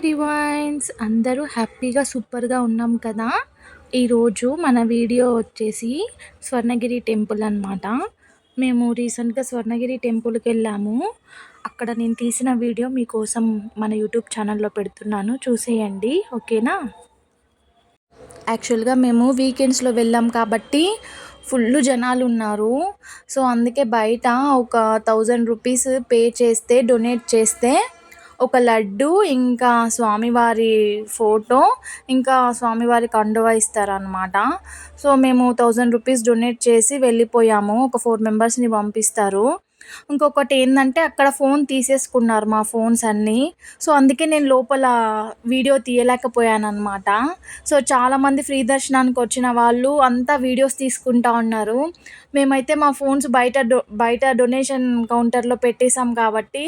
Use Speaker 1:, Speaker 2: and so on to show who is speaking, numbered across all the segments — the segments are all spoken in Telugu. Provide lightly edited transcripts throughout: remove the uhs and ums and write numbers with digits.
Speaker 1: డివైన్స్ అందరూ హ్యాపీగా సూపర్గా ఉన్నాం కదా. ఈరోజు మన వీడియో వచ్చేసి స్వర్ణగిరి టెంపుల్ అన్నమాట. మేము రీసెంట్గా స్వర్ణగిరి టెంపుల్కి వెళ్ళాము. అక్కడ నేను తీసిన వీడియో మీకోసం మన యూట్యూబ్ ఛానల్లో పెడుతున్నాను, చూసేయండి, ఓకేనా. యాక్చువల్గా మేము వీకెండ్స్లో వెళ్ళాం కాబట్టి ఫుల్ జనాలు ఉన్నారు. సో అందుకే బయట ఒక 1000 రూపీస్ పే చేస్తే, డొనేట్ చేస్తే ఒక లడ్డు, ఇంకా స్వామివారి ఫోటో, ఇంకా స్వామివారి కండువా ఇస్తారనమాట. సో మేము 1000 రూపీస్ డొనేట్ చేసి వెళ్ళిపోయాము. ఒక 4 మెంబర్స్ని పంపిస్తారు. ఇంకొకటి ఏంటంటే అక్కడ ఫోన్ తీసేసుకున్నారు మా ఫోన్స్ అన్నీ. సో అందుకే నేను లోపల వీడియో తీయలేకపోయాను అనమాట. సో చాలామంది ఫ్రీ దర్శనానికి వచ్చిన వాళ్ళు అంతా వీడియోస్ తీసుకుంటా ఉన్నారు. మేమైతే మా ఫోన్స్ బయట డొనేషన్ కౌంటర్లో పెట్టేశాం కాబట్టి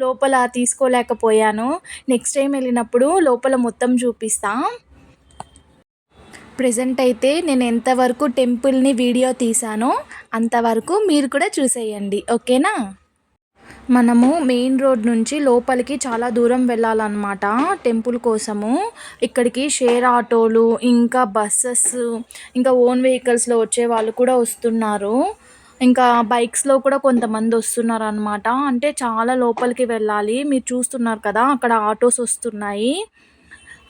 Speaker 1: లోపల తీసుకోలేకపోయాను. నెక్స్ట్ టైం వెళ్ళినప్పుడు లోపల మొత్తం చూపిస్తా. ప్రెజెంట్ అయితే నేను ఎంతవరకు టెంపుల్ని వీడియో తీసానో అంతవరకు మీరు కూడా చూసేయండి, ఓకేనా. మనము మెయిన్ రోడ్ నుంచి లోపలికి చాలా దూరం వెళ్ళాలన్నమాట టెంపుల్ కోసము. ఇక్కడికి షేర్ ఆటోలు, ఇంకా బస్సెస్, ఇంకా ఓన్ వెహికల్స్లో వచ్చే వాళ్ళు కూడా వస్తున్నారు. ఇంకా బైక్స్లో కూడా కొంతమంది వస్తున్నారు అనమాట. అంటే చాలా లోపలికి వెళ్ళాలి. మీరు చూస్తున్నారు కదా, అక్కడ ఆటోస్ వస్తున్నాయి.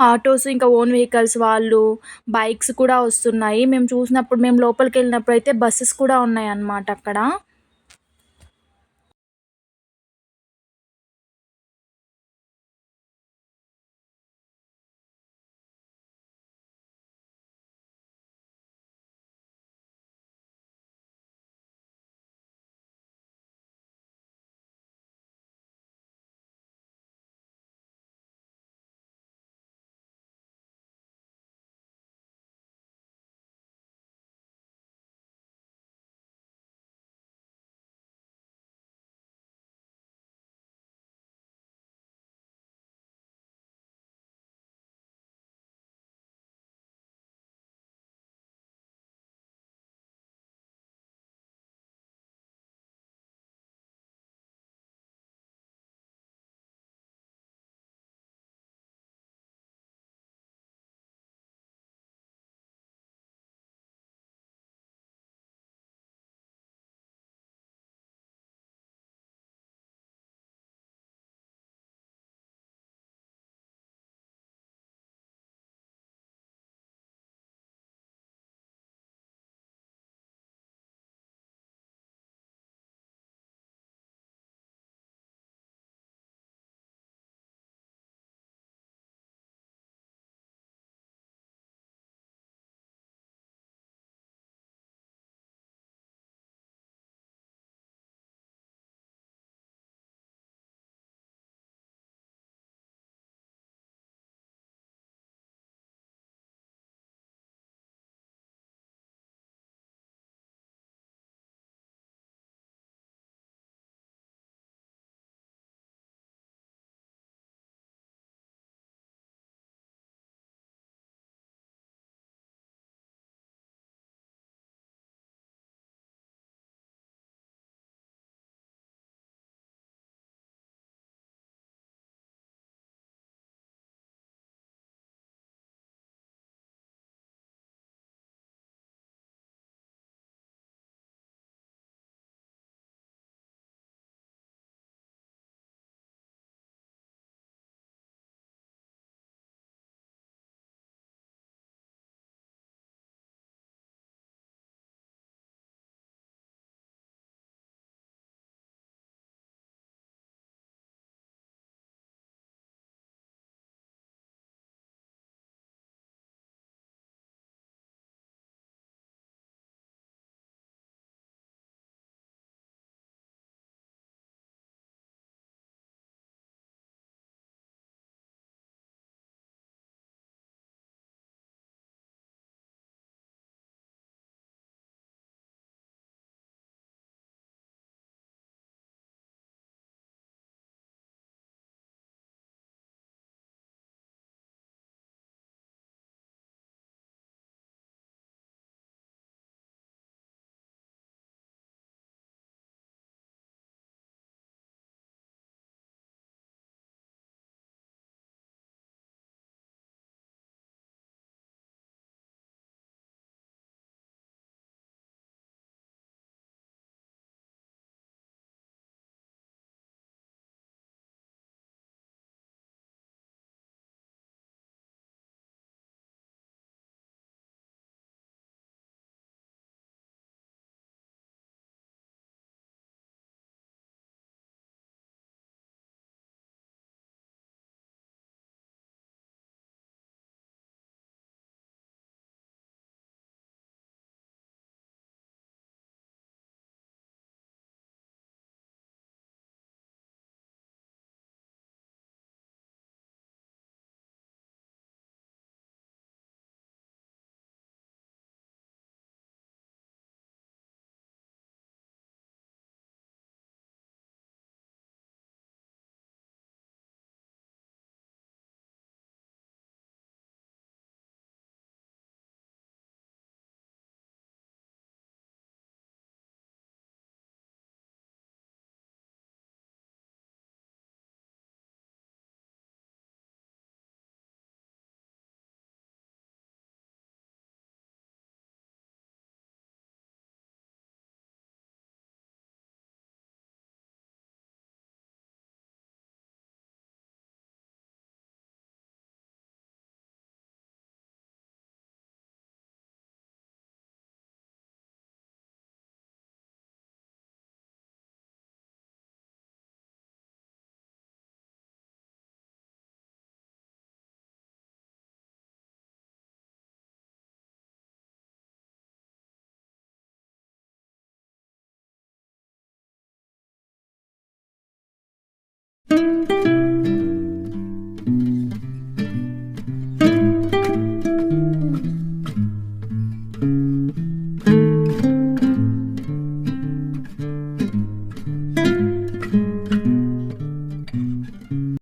Speaker 1: ఆటోస్, ఇంకా ఓన్ వెహికల్స్ వాళ్ళు, బైక్స్ కూడా వస్తున్నాయి. మేము లోపలికి వెళ్ళినప్పుడు అయితే బస్సెస్ కూడా ఉన్నాయి అన్నమాట అక్కడ.